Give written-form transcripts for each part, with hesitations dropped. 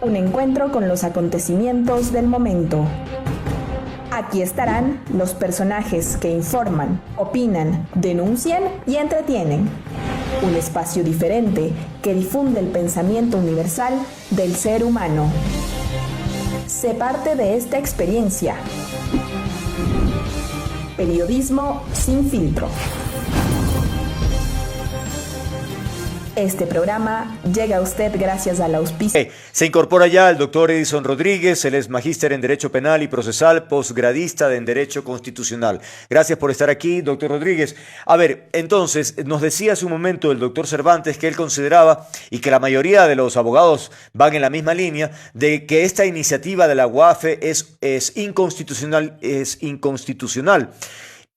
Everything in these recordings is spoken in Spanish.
Un encuentro con los acontecimientos del momento. Aquí estarán los personajes que informan, opinan, denuncian y entretienen. Un espacio diferente que difunde el pensamiento universal del ser humano. Sé parte de esta experiencia. Periodismo sin filtro. Este programa llega a usted gracias al auspicio. Se incorpora ya el doctor Edison Rodríguez, él es magíster en Derecho Penal y Procesal, posgradista en Derecho Constitucional. Gracias por estar aquí, doctor Rodríguez. A ver, entonces, nos decía hace un momento el doctor Cervantes que él consideraba, y que la mayoría de los abogados van en la misma línea, de que esta iniciativa de la UAFE es inconstitucional.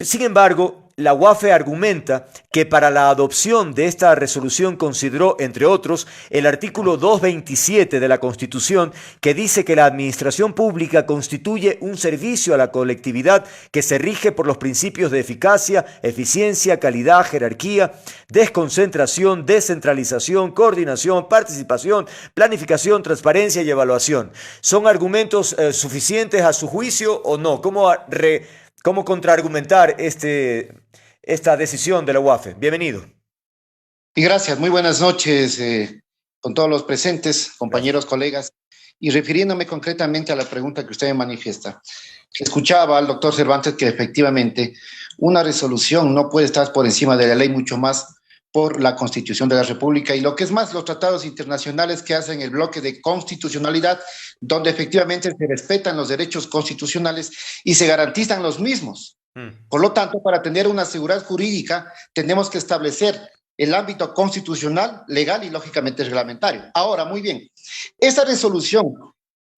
Sin embargo, la UAFE argumenta que para la adopción de esta resolución consideró, entre otros, el artículo 227 de la Constitución, que dice que la administración pública constituye un servicio a la colectividad que se rige por los principios de eficacia, eficiencia, calidad, jerarquía, desconcentración, descentralización, coordinación, participación, planificación, transparencia y evaluación. ¿Son argumentos suficientes a su juicio o no? ¿Cómo contraargumentar esta decisión de la UAFE? Bienvenido. Y gracias, muy buenas noches con todos los presentes, compañeros, colegas. Y refiriéndome concretamente a la pregunta que usted me manifiesta, escuchaba al doctor Cervantes que efectivamente una resolución no puede estar por encima de la ley, mucho más por la Constitución de la República y lo que es más, los tratados internacionales que hacen el bloque de constitucionalidad, donde efectivamente se respetan los derechos constitucionales y se garantizan los mismos. Por lo tanto, para tener una seguridad jurídica, tenemos que establecer el ámbito constitucional, legal y lógicamente reglamentario. Ahora, muy bien, esa resolución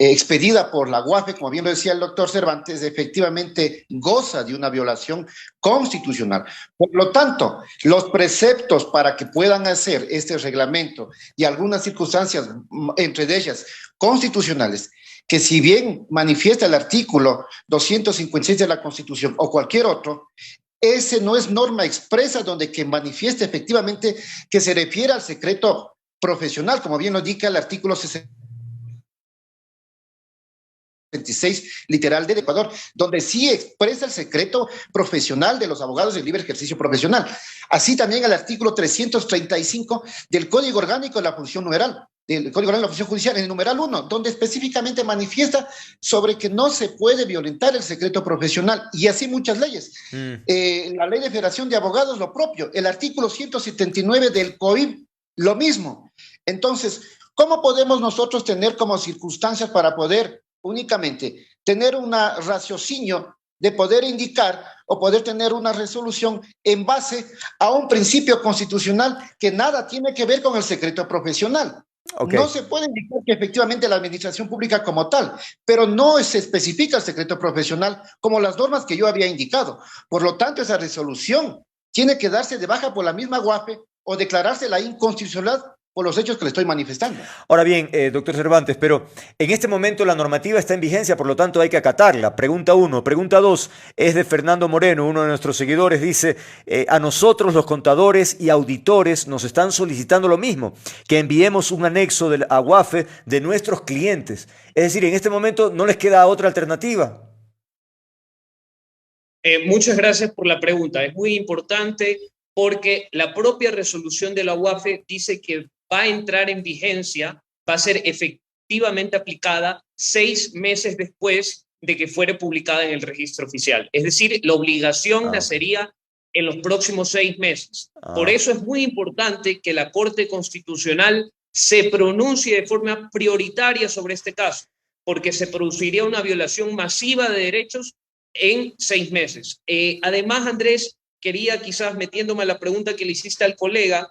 expedida por la UAFE, como bien lo decía el doctor Cervantes, efectivamente goza de una violación constitucional. Por lo tanto, los preceptos para que puedan hacer este reglamento y algunas circunstancias, entre ellas constitucionales, que si bien manifiesta el artículo 256 de la Constitución o cualquier otro, ese no es norma expresa donde que manifieste efectivamente que se refiere al secreto profesional, como bien lo indica el artículo 66 literal del Ecuador, donde sí expresa el secreto profesional de los abogados del libre ejercicio profesional. Así también el artículo 335 del Código Orgánico de la Función Numeral, del Código Orgánico de la Función Judicial, en el numeral 1, donde específicamente manifiesta sobre que no se puede violentar el secreto profesional, y así muchas leyes. La Ley de Federación de Abogados, lo propio. El artículo 179 del COIP, lo mismo. Entonces, ¿cómo podemos nosotros tener como circunstancias para poder únicamente tener un raciocinio de poder indicar o poder tener una resolución en base a un principio constitucional que nada tiene que ver con el secreto profesional? Okay. No se puede indicar que efectivamente la administración pública como tal, pero no se especifica el secreto profesional como las normas que yo había indicado. Por lo tanto, esa resolución tiene que darse de baja por la misma UAFE o declararse la inconstitucionalidad por los hechos que le estoy manifestando. Ahora bien, doctor Cervantes, pero en este momento la normativa está en vigencia, por lo tanto hay que acatarla. Pregunta 1. Pregunta 2 es de Fernando Moreno, uno de nuestros seguidores, dice, a nosotros los contadores y auditores nos están solicitando lo mismo, que enviemos un anexo de la UAFE de nuestros clientes. Es decir, en este momento no les queda otra alternativa. Muchas gracias por la pregunta. Es muy importante porque la propia resolución de la UAFE dice que va a entrar en vigencia, va a ser efectivamente aplicada 6 meses después de que fuere publicada en el registro oficial. Es decir, la obligación nacería en los próximos 6 meses. Por eso es muy importante que la Corte Constitucional se pronuncie de forma prioritaria sobre este caso, porque se produciría una violación masiva de derechos en 6 meses. Además, Andrés, quería quizás metiéndome a la pregunta que le hiciste al colega,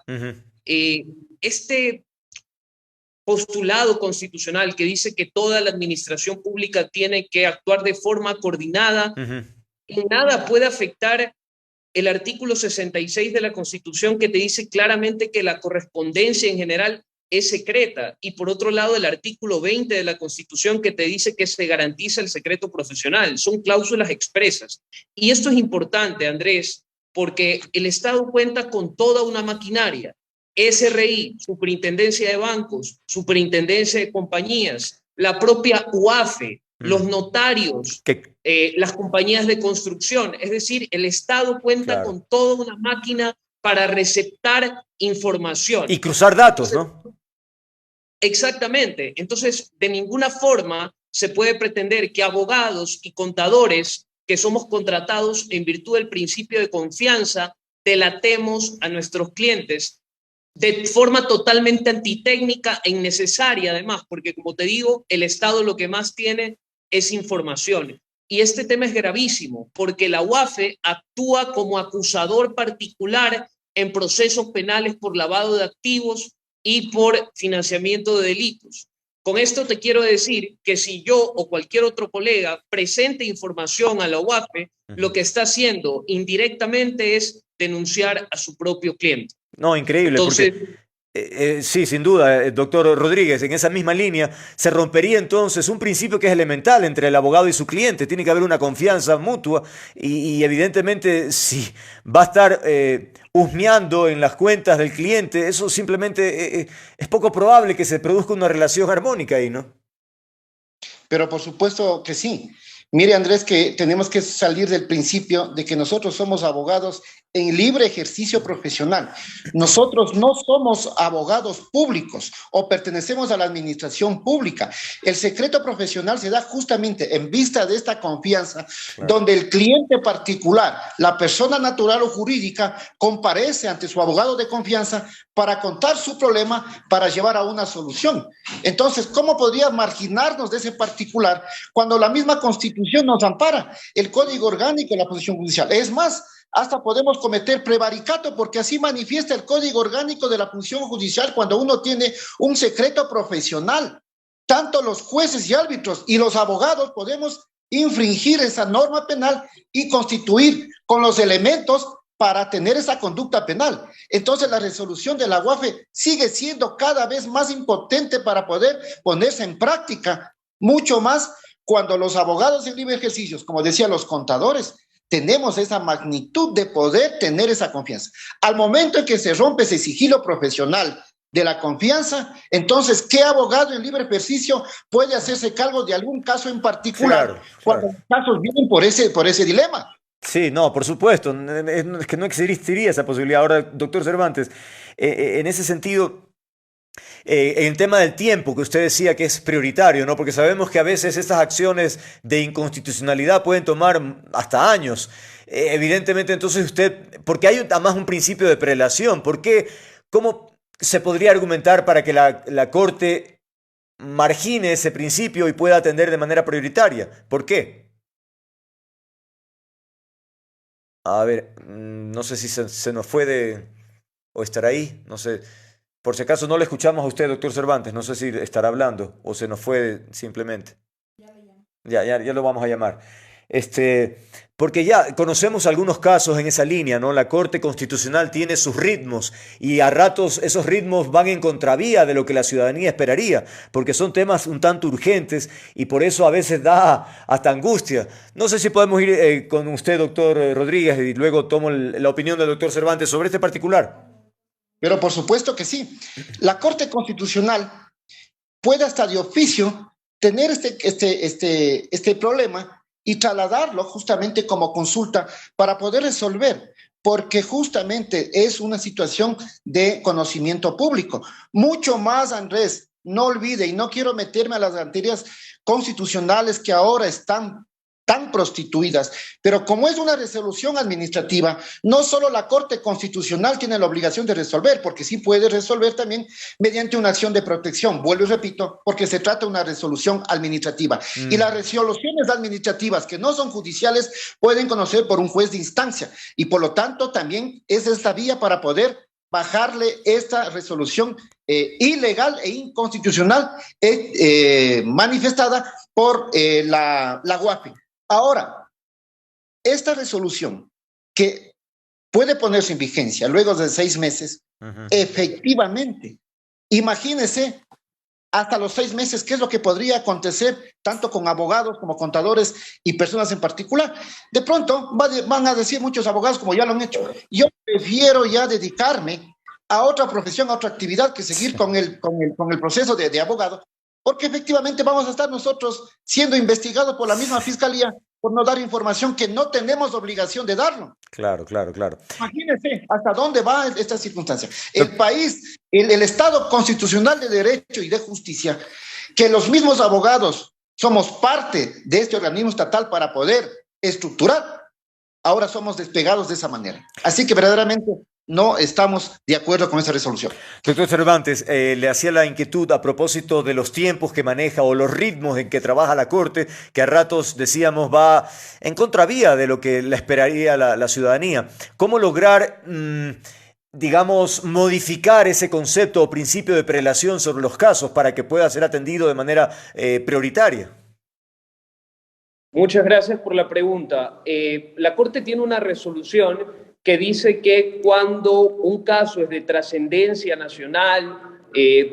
este postulado constitucional que dice que toda la administración pública tiene que actuar de forma coordinada, en nada puede afectar el artículo 66 de la Constitución que te dice claramente que la correspondencia en general es secreta, y por otro lado el artículo 20 de la Constitución que te dice que se garantiza el secreto profesional. Son cláusulas expresas. Y esto es importante, Andrés, porque el Estado cuenta con toda una maquinaria SRI, Superintendencia de Bancos, Superintendencia de Compañías, la propia UAFE, los notarios, las compañías de construcción. Es decir, el Estado cuenta con toda una máquina para receptar información. Y cruzar datos, ¿no? Exactamente. Entonces, de ninguna forma se puede pretender que abogados y contadores que somos contratados en virtud del principio de confianza delatemos a nuestros clientes de forma totalmente antitécnica e innecesaria, además, porque como te digo, el Estado lo que más tiene es información. Y este tema es gravísimo, porque la UAFE actúa como acusador particular en procesos penales por lavado de activos y por financiamiento de delitos. Con esto te quiero decir que si yo o cualquier otro colega presente información a la UAFE, lo que está haciendo indirectamente es denunciar a su propio cliente. No, increíble. Entonces, porque, sí, sin duda, doctor Rodríguez, en esa misma línea se rompería entonces un principio que es elemental entre el abogado y su cliente. Tiene que haber una confianza mutua y evidentemente si va a estar husmeando en las cuentas del cliente, eso simplemente es poco probable que se produzca una relación armónica ahí, ¿no? Pero por supuesto que sí. Mire, Andrés, que tenemos que salir del principio de que nosotros somos abogados en libre ejercicio profesional. Nosotros no somos abogados públicos o pertenecemos a la administración pública. El secreto profesional se da justamente en vista de esta confianza, donde el cliente particular, la persona natural o jurídica, comparece ante su abogado de confianza para contar su problema, para llevar a una solución. Entonces, ¿cómo podría marginarnos de ese particular cuando la misma Constitución nos ampara? El Código Orgánico de la Posición Judicial. Es más, hasta podemos cometer prevaricato, porque así manifiesta el Código Orgánico de la Función Judicial cuando uno tiene un secreto profesional. Tanto los jueces y árbitros y los abogados podemos infringir esa norma penal y constituir con los elementos para tener esa conducta penal. Entonces la resolución de la UAFE sigue siendo cada vez más impotente para poder ponerse en práctica, mucho más cuando los abogados en libre ejercicio, como decía, los contadores, tenemos esa magnitud de poder tener esa confianza. Al momento en que se rompe ese sigilo profesional de la confianza, entonces, ¿qué abogado en libre ejercicio puede hacerse cargo de algún caso en particular cuando los casos vienen por ese dilema? Sí, no, por supuesto, es que no existiría esa posibilidad. Ahora, doctor Cervantes, en ese sentido, en el tema del tiempo que usted decía que es prioritario, ¿no? Porque sabemos que a veces estas acciones de inconstitucionalidad pueden tomar hasta años. Evidentemente, entonces usted, porque hay además un principio de prelación, ¿cómo se podría argumentar para que la Corte margine ese principio y pueda atender de manera prioritaria? ¿Por qué? A ver, no sé si se nos fue o estará ahí, no sé. Por si acaso no le escuchamos a usted, doctor Cervantes, no sé si estará hablando o se nos fue simplemente. Ya lo vamos a llamar. Porque ya conocemos algunos casos en esa línea, ¿no? La Corte Constitucional tiene sus ritmos y a ratos esos ritmos van en contravía de lo que la ciudadanía esperaría, porque son temas un tanto urgentes y por eso a veces da hasta angustia. No sé si podemos ir con usted, doctor Rodríguez, y luego tomo la opinión del doctor Cervantes sobre este particular. Pero por supuesto que sí. La Corte Constitucional puede hasta de oficio tener este problema y trasladarlo justamente como consulta para poder resolver, porque justamente es una situación de conocimiento público. Mucho más, Andrés, no olvide, y no quiero meterme a las materias constitucionales que ahora están tan prostituidas, pero como es una resolución administrativa, no solo la Corte Constitucional tiene la obligación de resolver, porque sí puede resolver también mediante una acción de protección, vuelvo y repito, porque se trata de una resolución administrativa. Y las resoluciones administrativas que no son judiciales pueden conocer por un juez de instancia, y por lo tanto también es esta vía para poder bajarle esta resolución ilegal e inconstitucional manifestada por la UAFE. Ahora, esta resolución que puede ponerse en vigencia luego de 6 meses, efectivamente, imagínese hasta los 6 meses qué es lo que podría acontecer tanto con abogados como contadores y personas en particular. De pronto van a decir muchos abogados, como ya lo han hecho, yo prefiero ya dedicarme a otra profesión, a otra actividad que seguir con el proceso de abogado, porque efectivamente vamos a estar nosotros siendo investigados por la misma fiscalía por no dar información que no tenemos obligación de darlo. Claro, claro, claro. Imagínense hasta dónde va esta circunstancia. El país, el Estado constitucional de derecho y de justicia, que los mismos abogados somos parte de este organismo estatal para poder estructurar, ahora somos despegados de esa manera. Así que verdaderamente no estamos de acuerdo con esa resolución. Doctor Cervantes, le hacía la inquietud a propósito de los tiempos que maneja o los ritmos en que trabaja la Corte, que a ratos, decíamos, va en contravía de lo que le esperaría la ciudadanía. ¿Cómo lograr, digamos, modificar ese concepto o principio de prelación sobre los casos para que pueda ser atendido de manera prioritaria? Muchas gracias por la pregunta. La Corte tiene una resolución que dice que cuando un caso es de trascendencia nacional,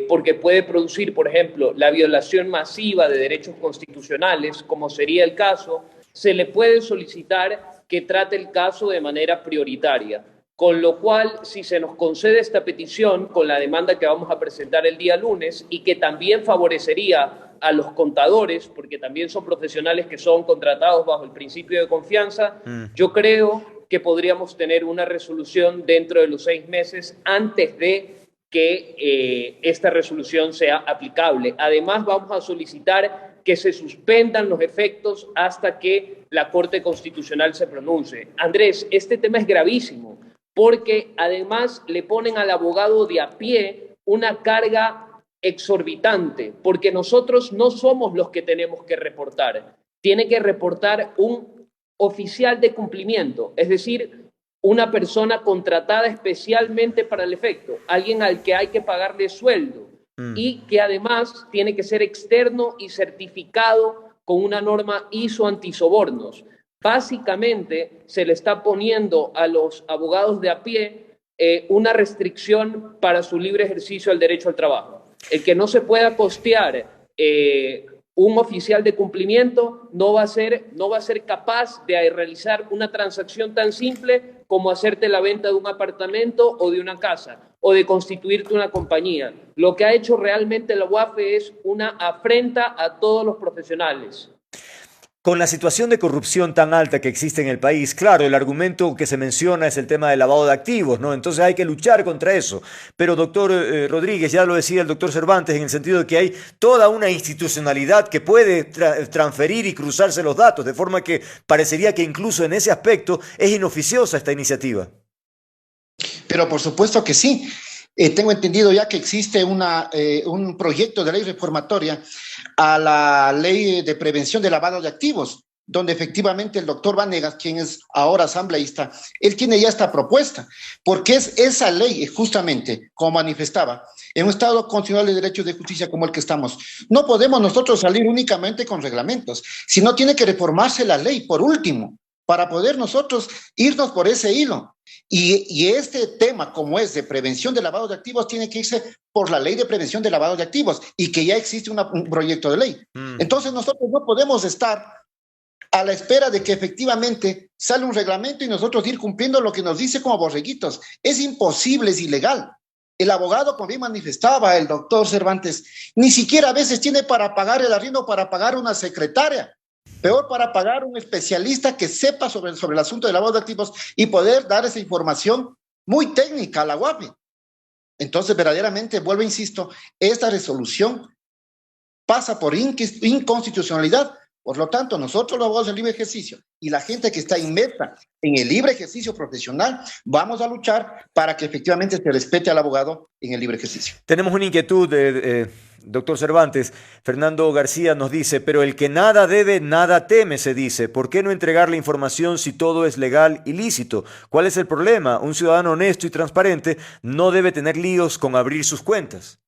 porque puede producir, por ejemplo, la violación masiva de derechos constitucionales, como sería el caso, se le puede solicitar que trate el caso de manera prioritaria. Con lo cual, si se nos concede esta petición con la demanda que vamos a presentar el día lunes y que también favorecería a los contadores, porque también son profesionales que son contratados bajo el principio de confianza, yo creo que podríamos tener una resolución dentro de los 6 meses antes de que esta resolución sea aplicable. Además, vamos a solicitar que se suspendan los efectos hasta que la Corte Constitucional se pronuncie. Andrés, este tema es gravísimo, porque además le ponen al abogado de a pie una carga exorbitante, porque nosotros no somos los que tenemos que reportar. Tiene que reportar un oficial de cumplimiento, es decir, una persona contratada especialmente para el efecto, alguien al que hay que pagarle sueldo y que además tiene que ser externo y certificado con una norma ISO antisobornos. Básicamente se le está poniendo a los abogados de a pie una restricción para su libre ejercicio del derecho al trabajo. El que no se pueda costear un oficial de cumplimiento no va a ser capaz de realizar una transacción tan simple como hacerte la venta de un apartamento o de una casa o de constituirte una compañía. Lo que ha hecho realmente la UAFE es una afrenta a todos los profesionales. Con la situación de corrupción tan alta que existe en el país, claro, el argumento que se menciona es el tema del lavado de activos, ¿no? Entonces hay que luchar contra eso. Pero, doctor Rodríguez, ya lo decía el doctor Cervantes, en el sentido de que hay toda una institucionalidad que puede transferir y cruzarse los datos, de forma que parecería que incluso en ese aspecto es inoficiosa esta iniciativa. Pero por supuesto que sí. Tengo entendido ya que existe un proyecto de ley reformatoria a la ley de prevención de lavado de activos, donde efectivamente el doctor Vanegas, quien es ahora asambleísta, él tiene ya esta propuesta, porque es esa ley justamente, como manifestaba, en un Estado constitucional de derecho de justicia como el que estamos. No podemos nosotros salir únicamente con reglamentos, sino tiene que reformarse la ley, por último, para poder nosotros irnos por ese hilo. Y este tema, como es de prevención de lavado de activos, tiene que irse por la ley de prevención de lavado de activos y que ya existe un proyecto de ley. Entonces nosotros no podemos estar a la espera de que efectivamente sale un reglamento y nosotros ir cumpliendo lo que nos dice como borreguitos. Es imposible, es ilegal. El abogado, como bien manifestaba el doctor Cervantes, ni siquiera a veces tiene para pagar el arriendo, para pagar una secretaria. Peor para pagar un especialista que sepa sobre el asunto del lavado de activos y poder dar esa información muy técnica a la UAFE. Entonces, verdaderamente, vuelvo, insisto, esta resolución pasa por inconstitucionalidad. Por lo tanto, nosotros los abogados del libre ejercicio y la gente que está inmersa en el libre ejercicio profesional, vamos a luchar para que efectivamente se respete al abogado en el libre ejercicio. Tenemos una inquietud, doctor Cervantes. Fernando García nos dice, pero el que nada debe, nada teme, se dice. ¿Por qué no entregar la información si todo es legal y lícito? ¿Cuál es el problema? Un ciudadano honesto y transparente no debe tener líos con abrir sus cuentas.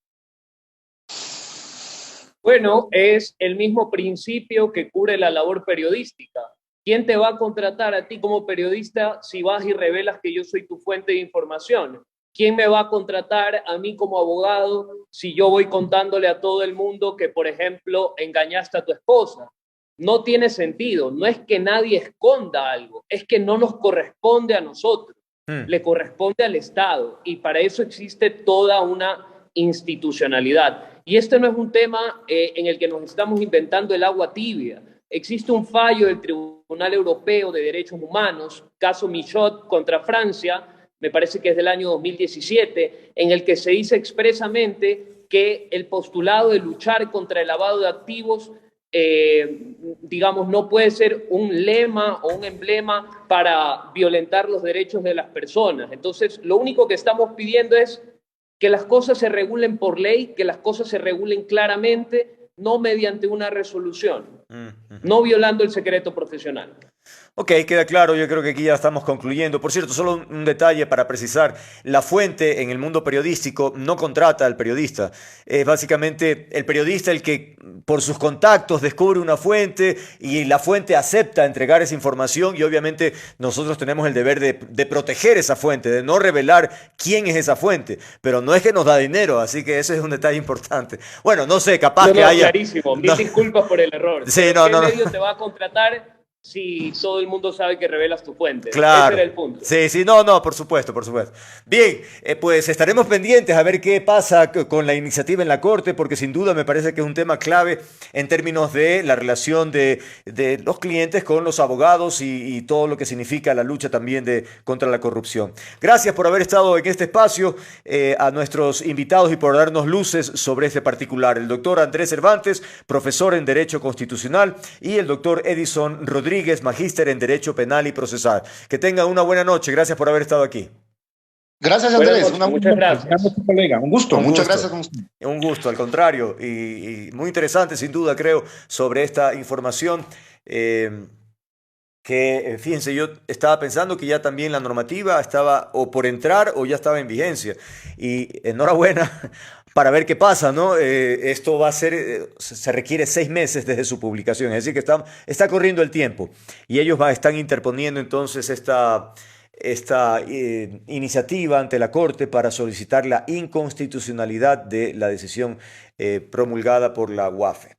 Bueno, es el mismo principio que cubre la labor periodística. ¿Quién te va a contratar a ti como periodista si vas y revelas que yo soy tu fuente de información? ¿Quién me va a contratar a mí como abogado si yo voy contándole a todo el mundo que, por ejemplo, engañaste a tu esposa? No tiene sentido. No es que nadie esconda algo, es que no nos corresponde a nosotros. le corresponde al Estado y para eso existe toda una institucionalidad. Y este no es un tema en el que nos estamos inventando el agua tibia. Existe un fallo del Tribunal Europeo de Derechos Humanos, caso Michaud contra Francia, me parece que es del año 2017, en el que se dice expresamente que el postulado de luchar contra el lavado de activos digamos, no puede ser un lema o un emblema para violentar los derechos de las personas. Entonces, lo único que estamos pidiendo es que las cosas se regulen por ley, que las cosas se regulen claramente, no mediante una resolución, no violando el secreto profesional. Ok, queda claro, yo creo que aquí ya estamos concluyendo. Por cierto, solo un detalle para precisar, la fuente en el mundo periodístico no contrata al periodista. Es básicamente el periodista el que por sus contactos descubre una fuente y la fuente acepta entregar esa información y obviamente nosotros tenemos el deber de proteger esa fuente, de no revelar quién es esa fuente, pero no es que nos da dinero, así que ese es un detalle importante. Bueno, no sé, capaz que haya... Clarísimo, mil disculpas por el error. Sí, ¿Qué medio te va a contratar si todo el mundo sabe que revelas tu fuente? Claro. Ese era el punto. Sí, no, por supuesto, por supuesto. Bien, pues estaremos pendientes a ver qué pasa con la iniciativa en la Corte, porque sin duda me parece que es un tema clave en términos de la relación de los clientes con los abogados y todo lo que significa la lucha también contra la corrupción. Gracias por haber estado en este espacio, a nuestros invitados y por darnos luces sobre este particular. El doctor Andrés Cervantes, profesor en Derecho Constitucional, y el doctor Edison Rodríguez, magíster en Derecho Penal y Procesal. Que tengan una buena noche. Gracias por haber estado aquí. Gracias, Andrés. Muchas gracias. Colega. Un gusto. Muchas gracias. Un gusto, al contrario. Y muy interesante, sin duda, creo, sobre esta información. Fíjense, yo estaba pensando que ya también la normativa estaba o por entrar o ya estaba en vigencia. Y enhorabuena para ver qué pasa, ¿no? Esto va a ser, se requiere 6 meses desde su publicación, es decir, que está corriendo el tiempo. Y ellos están interponiendo entonces esta iniciativa ante la Corte para solicitar la inconstitucionalidad de la decisión promulgada por la UAFE.